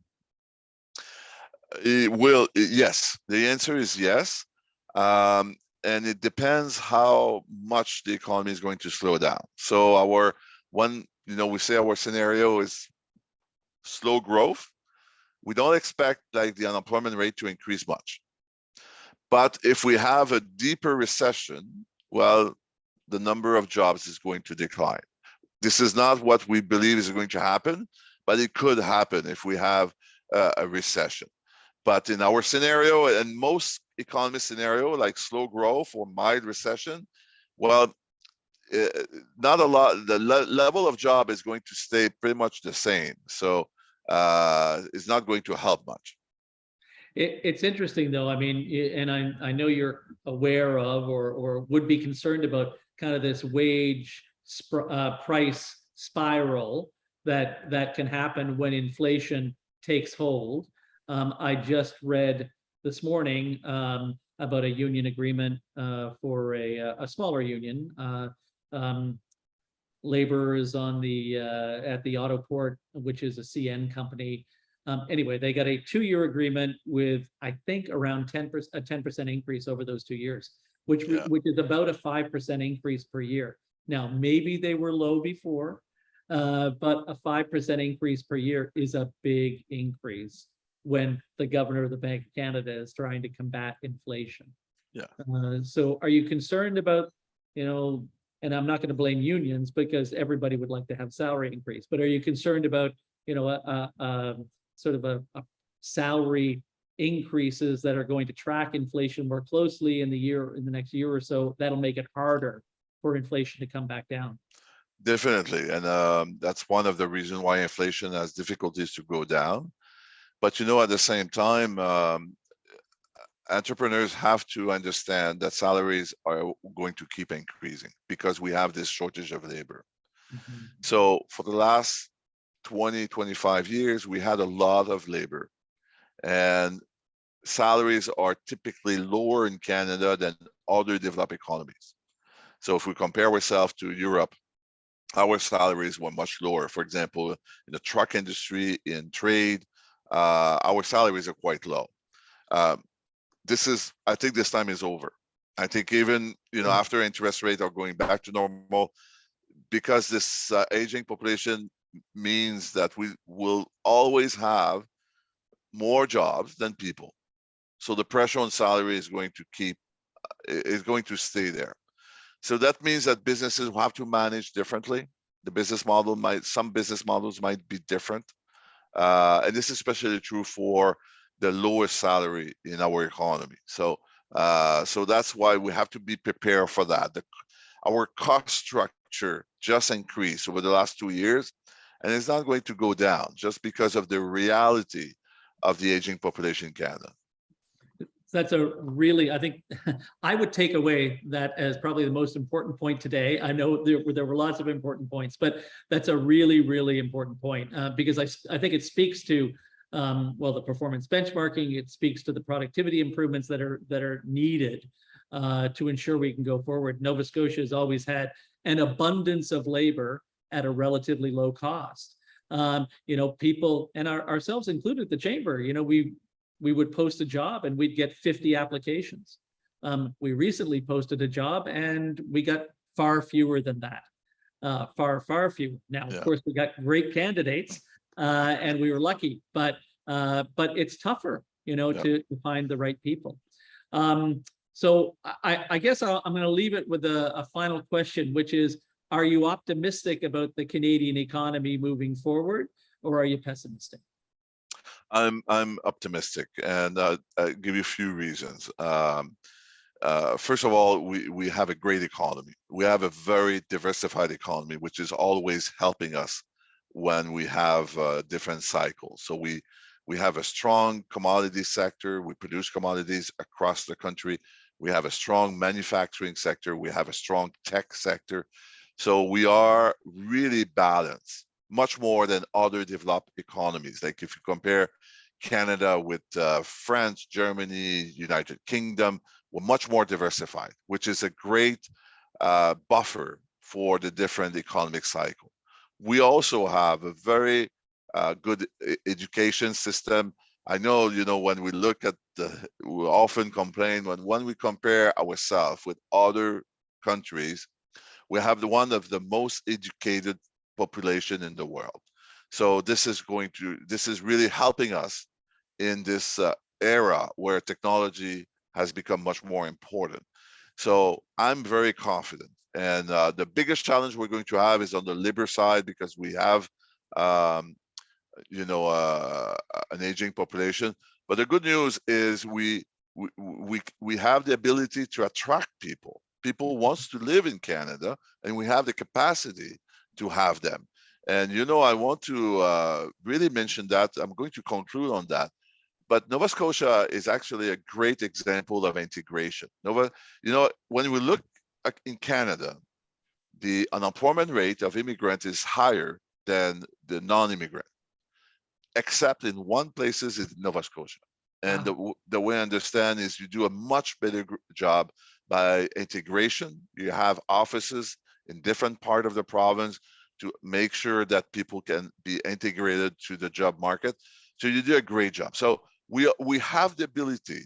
It will, yes. The answer is yes. And it depends how much the economy is going to slow down. So we say our scenario is slow growth. We don't expect like the unemployment rate to increase much. But if we have a deeper recession, well, the number of jobs is going to decline. This is not what we believe is going to happen, but it could happen if we have a recession. But in our scenario, and most economist scenario, like slow growth or mild recession, well, not a lot. The level of job is going to stay pretty much the same. So it's not going to help much. It's interesting though. I mean, and I know you're aware of or would be concerned about kind of this wage price spiral that can happen when inflation takes hold. I just read this morning about a union agreement for a smaller union. Laborers on the at the auto port, which is a CN company. Anyway, they got a 2-year agreement with, I think, around 10%, a 10% increase over those 2 years, which Yeah. which is about a 5% increase per year. Now, maybe they were low before, but a 5% increase per year is a big increase when the governor of the Bank of Canada is trying to combat inflation. Yeah. So are you concerned about, and I'm not going to blame unions because everybody would like to have salary increase, but are you concerned about, a sort of a salary increases that are going to track inflation more closely in the next year or so, that'll make it harder for inflation to come back down? Definitely. And that's one of the reasons why inflation has difficulties to go down. But at the same time, entrepreneurs have to understand that salaries are going to keep increasing because we have this shortage of labor. Mhm. So for the last 20, 25 years, we had a lot of labor, and salaries are typically lower in Canada than other developed economies. So if we compare ourselves to Europe, our salaries were much lower. For example, in the truck industry, in trade, our salaries are quite low. I think this time is over. I think even, after interest rates are going back to normal, because this aging population means that we will always have more jobs than people. So the pressure on salary is going to stay there. So that means that businesses will have to manage differently. Some business models might be different. And this is especially true for the lowest salary in our economy. So that's why we have to be prepared for that. Our cost structure just increased over the last 2 years, and it's not going to go down just because of the reality of the aging population in Canada. That's I think I would take away that as probably the most important point today. I know there were lots of important points, but that's a really, really important point because I think it speaks to, the performance benchmarking. It speaks to the productivity improvements that are needed to ensure we can go forward. Nova Scotia has always had an abundance of labor at a relatively low cost. People, and ourselves included, the chamber, we would post a job and we'd get 50 applications. We recently posted a job and we got far fewer than that. Far fewer. Now, of course, we got great candidates and we were lucky, but it's tougher, to find the right people. So I guess I'm going to leave it with a final question, which is, are you optimistic about the Canadian economy moving forward, or are you pessimistic? I'm optimistic, and I'll give you a few reasons. First of all, we have a great economy. We have a very diversified economy, which is always helping us when we have different cycles. So we have a strong commodity sector. We produce commodities across the country. We have a strong manufacturing sector. We have a strong tech sector. So we are really balanced, much more than other developed economies. Like if you compare Canada with France, Germany, United Kingdom, we're much more diversified, which is a great buffer for the different economic cycle. We also have a very good education system. I know, when we look at we often complain when we compare ourselves with other countries, we have one of the most educated population in the world. So this is really helping us in this era where technology has become much more important. So I'm very confident. And the biggest challenge we're going to have is on the labor side, because we have, an aging population. But the good news is we have the ability to attract people. People wants to live in Canada, and we have the capacity to have them. And I want to really mention that. I'm going to conclude on that. But Nova Scotia is actually a great example of integration. When we look in Canada, the unemployment rate of immigrants is higher than the non-immigrant, except in one place in Nova Scotia. And Wow. the way I understand is you do a much better job by integration. You have offices in different part of the province to make sure that people can be integrated to the job market. So you do a great job. So we have the ability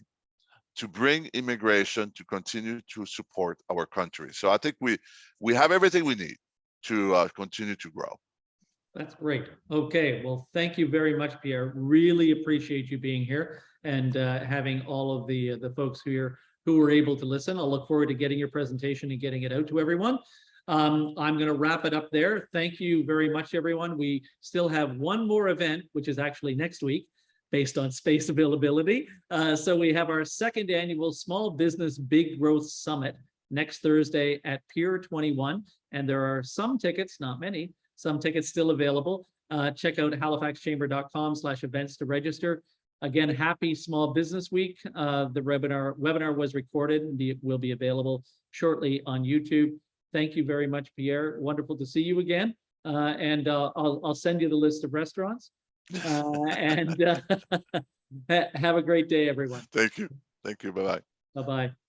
to bring immigration to continue to support our country. So I think we have everything we need to continue to grow. That's great. Okay, well, thank you very much, Pierre. Really appreciate you being here and having all of the folks here who were able to listen. I'll look forward to getting your presentation and getting it out to everyone. I'm going to wrap it up there. Thank you very much, everyone. We still have one more event, which is actually next week, based on space availability. So we have our second annual Small Business Big Growth Summit next Thursday at Pier 21. And there are some tickets, not many, some tickets still available. Check out halifaxchamber.com/events to register. Again, happy Small Business Week. The webinar was recorded and will be available shortly on YouTube. Thank you very much, Pierre. Wonderful to see you again. And I'll send you the list of restaurants. And have a great day, everyone. Thank you. Thank you. Bye-bye. Bye-bye.